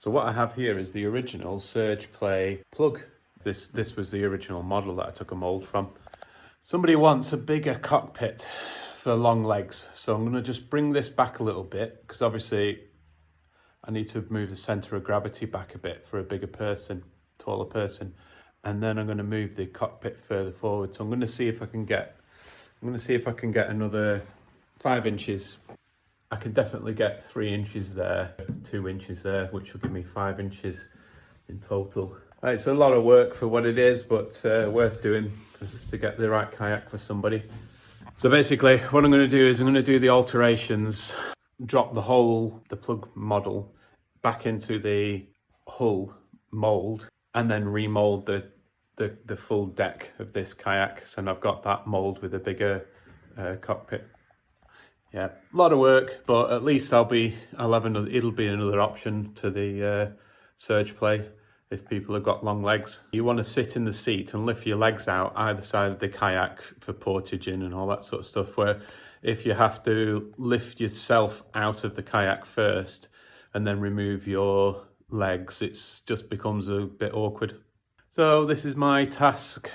So what I have here is the original Surge Play plug. This was the original model that I took a mold from. Somebody wants a bigger cockpit for long legs, so I'm going to just bring this back a little bit, because obviously I need to move the center of gravity back a bit for a bigger person, taller person, and then I'm going to move the cockpit further forward. So I'm going to see if I can get another 5 inches. I can definitely get 3 inches there, 2 inches there, which will give me 5 inches in total. It's a lot of work for what it is, but worth doing to get the right kayak for somebody. So basically what I'm going to do is I'm going to do the alterations, drop the plug model back into the hull mold, and then remold the full deck of this kayak. And I've got that mold with a bigger cockpit. Yeah, a lot of work, but at least it'll be another option to the Surge Play if people have got long legs. You want to sit in the seat and lift your legs out either side of the kayak for portaging and all that sort of stuff, where if you have to lift yourself out of the kayak first and then remove your legs, it just becomes a bit awkward. So this is my task.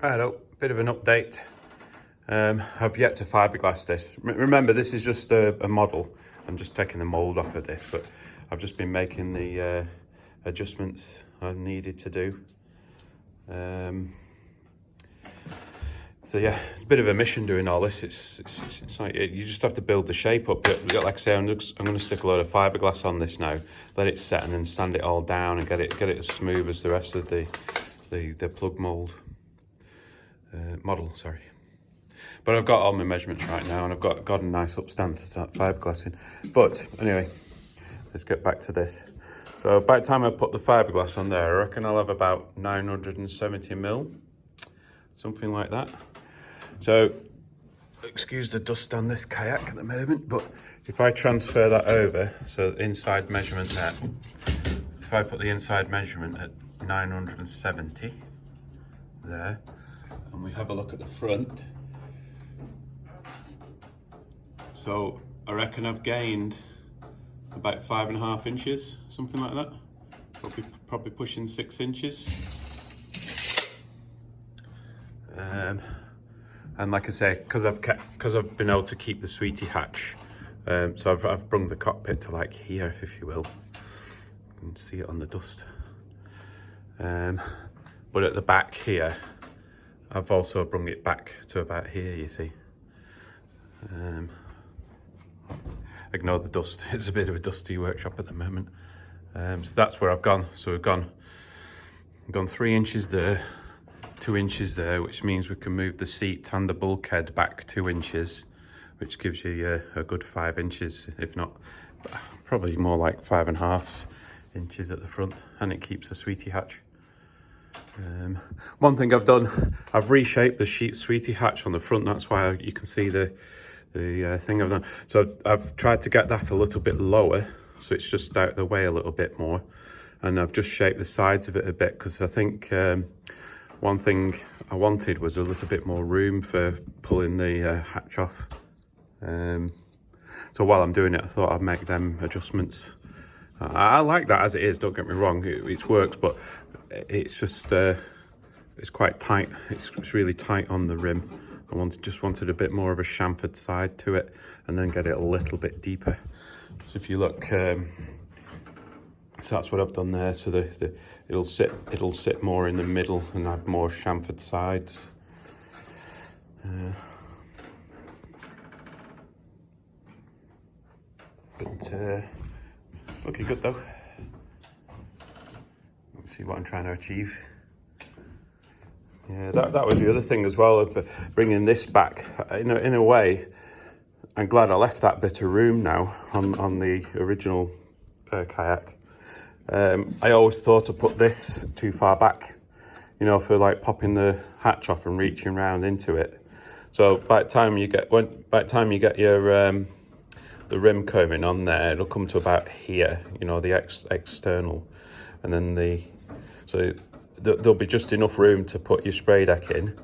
Right, bit of an update. I've yet to fiberglass this. Remember, this is just a model. I'm just taking the mold off of this, but I've just been making the adjustments I needed to do. So yeah, it's a bit of a mission doing all this. It's like you just have to build the shape up. But like I say, I'm going to stick a load of fiberglass on this now, let it set, and then sand it all down and get it as smooth as the rest of the plug mold model. Sorry. But I've got all my measurements right now, and I've got a nice upstand to start fiberglassing. But anyway, let's get back to this. So by the time I put the fiberglass on there, I reckon I'll have about 970 mil, something like that. So excuse the dust on this kayak at the moment, but if I transfer that over, so inside measurement there, if I put the inside measurement at 970 there, and we have a look at the front, so I reckon I've gained about 5.5 inches, something like that. Probably pushing 6 inches. And like I say, because I've been able to keep the sweetie hatch, so I've brung the cockpit to like here, if you will. You can see it on the dust. But at the back here, I've also brung it back to about here, you see. Ignore the dust, it's a bit of a dusty workshop at the moment. So that's where I've gone. So we've gone 3 inches there, 2 inches there, which means we can move the seat and the bulkhead back 2 inches, which gives you a good 5 inches, if not, probably more like 5.5 inches at the front, and it keeps the sweetie hatch. One thing I've done, I've reshaped the sweetie hatch on the front. That's why you can see the thing I've done. So I've tried to get that a little bit lower, so it's just out of the way a little bit more, and I've just shaped the sides of it a bit, because I think one thing I wanted was a little bit more room for pulling the hatch off. So while I'm doing it, I thought I'd make them adjustments. I like that as it is, don't get me wrong, it works, but it's just it's quite tight. It's really tight on the rim. I just wanted a bit more of a chamfered side to it, and then get it a little bit deeper. So if you look, so that's what I've done there. So it'll sit more in the middle and have more chamfered sides. But it's looking good though. Let's see what I'm trying to achieve. Yeah, that was the other thing as well, bringing this back. In a way, I'm glad I left that bit of room now on the original kayak. I always thought to put this too far back, you know, for like popping the hatch off and reaching round into it. So by the time you get your the rim combing on there, it'll come to about here, you know, the external, and then there'll be just enough room to put your spray deck in,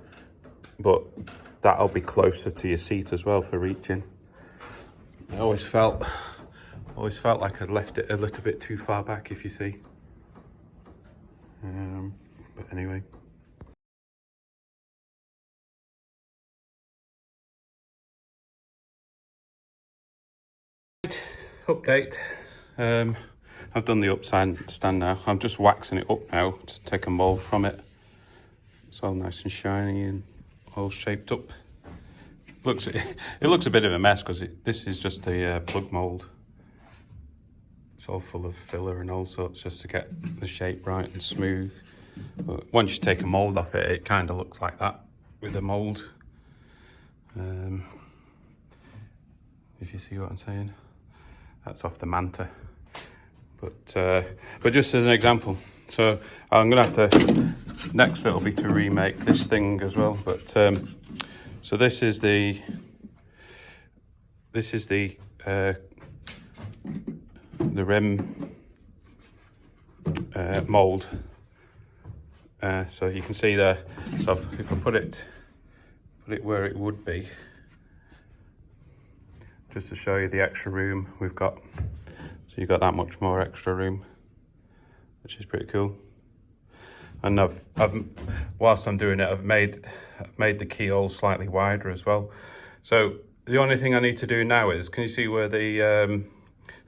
but that'll be closer to your seat as well for reaching. I always felt like I'd left it a little bit too far back, if you see. But anyway. Update. I've done the upside stand now. I'm just waxing it up now to take a mould from it. It's all nice and shiny and all shaped up. It looks a bit of a mess because this is just the plug mould. It's all full of filler and all sorts just to get the shape right and smooth. But once you take a mould off it, it kind of looks like that with a mould. If you see what I'm saying, that's off the Manta. But just as an example, so I'm gonna have to next. It'll be to remake this thing as well. But so this is the rim mold. So you can see there. So if I put it where it would be, just to show you the extra room we've got. So you've got that much more extra room, which is pretty cool. And I've whilst I'm doing it, I've made the keyhole slightly wider as well. So the only thing I need to do now is, can you see where the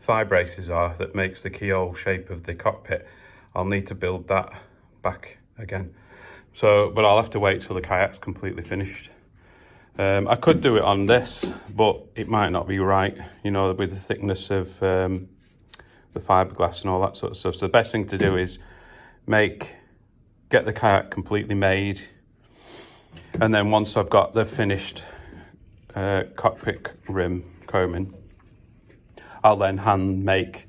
thigh braces are that makes the keyhole shape of the cockpit? I'll need to build that back again. So, but I'll have to wait till the kayak's completely finished. I could do it on this, but it might not be right, you know, with the thickness of the fiberglass and all that sort of stuff. So the best thing to do is get the kayak completely made, and then once I've got the finished cockpit rim combing, I'll then hand make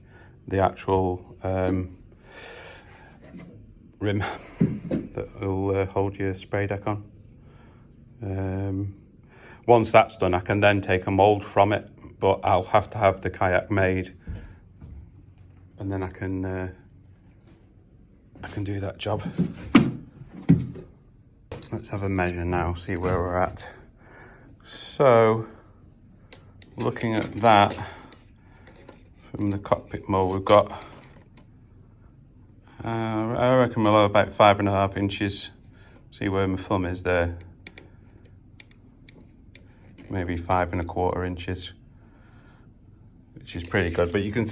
the actual rim that will hold your spray deck on. Once that's done, I can then take a mould from it, but I'll have to have the kayak made, and then I can do that job. Let's have a measure now, see where we're at. So, looking at that from the cockpit mould, we've got, I reckon we'll have about 5.5 inches. See where my thumb is there? Maybe 5.25 inches, which is pretty good. But you can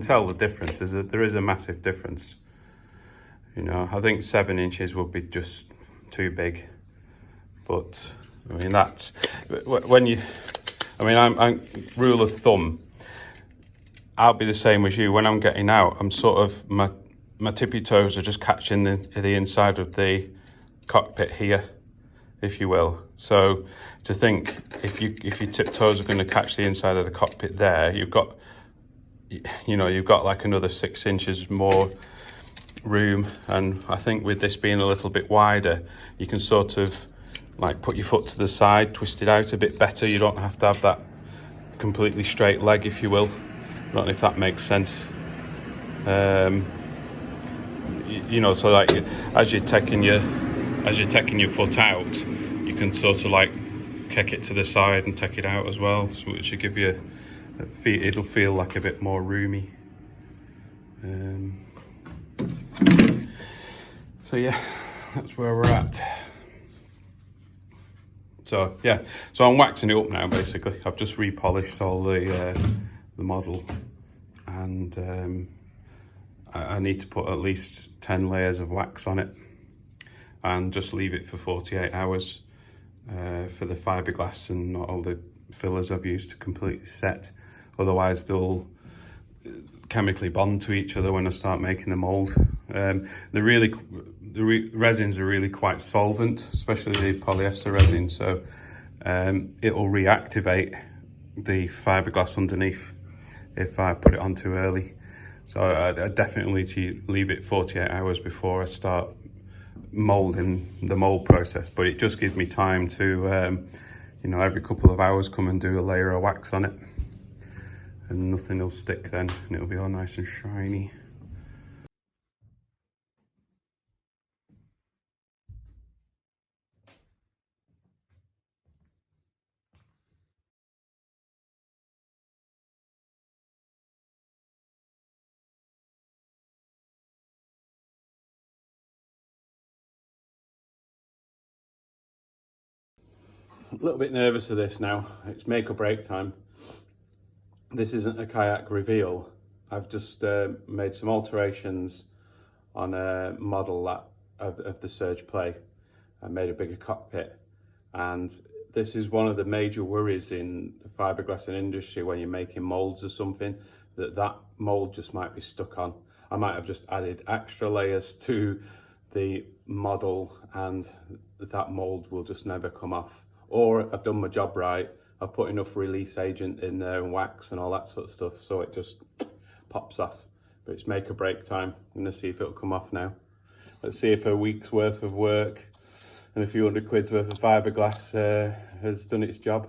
tell the difference. There is a massive difference. You know, I think 7 inches would be just too big. But I mean, that's when you. I mean, I'm rule of thumb. I'll be the same as you. When I'm getting out, I'm sort of my tippy toes are just catching the inside of the cockpit here, if you will. So to think if your tiptoes are going to catch the inside of the cockpit there, you've got like another 6 inches more room. And I think with this being a little bit wider, you can sort of like put your foot to the side, twist it out a bit better. You don't have to have that completely straight leg, if you will. I don't know if that makes sense. You know, so like as you're taking your foot out, you can sort of like kick it to the side and take it out as well, so which will give you it'll feel like a bit more roomy. So yeah, that's where we're at. So yeah, so I'm waxing it up now. Basically, I've just repolished all the model, and I need to put at least 10 layers of wax on it, and just leave it for 48 hours for the fiberglass and all the fillers I've used to completely set. Otherwise they'll chemically bond to each other when I start making the mold. The resins are really quite solvent, especially the polyester resin, so it will reactivate the fiberglass underneath if I put it on too early. So I definitely need to leave it 48 hours before I start molding the mold process, but it just gives me time to you know, every couple of hours come and do a layer of wax on it, and nothing will stick then, and it'll be all nice and shiny. A little bit nervous of this now. It's make or break time. This isn't a kayak reveal. I've just made some alterations on a model that of the Surge Play. I made a bigger cockpit, and this is one of the major worries in the fiberglass industry when you're making molds or something, that mold just might be stuck on. I might have just added extra layers to the model and that mold will just never come off. Or I've done my job right, I've put enough release agent in there and wax and all that sort of stuff, so it just pops off. But it's make or break time. I'm gonna see if it'll come off now. Let's see if a week's worth of work and a few hundred quid's worth of fiberglass has done its job.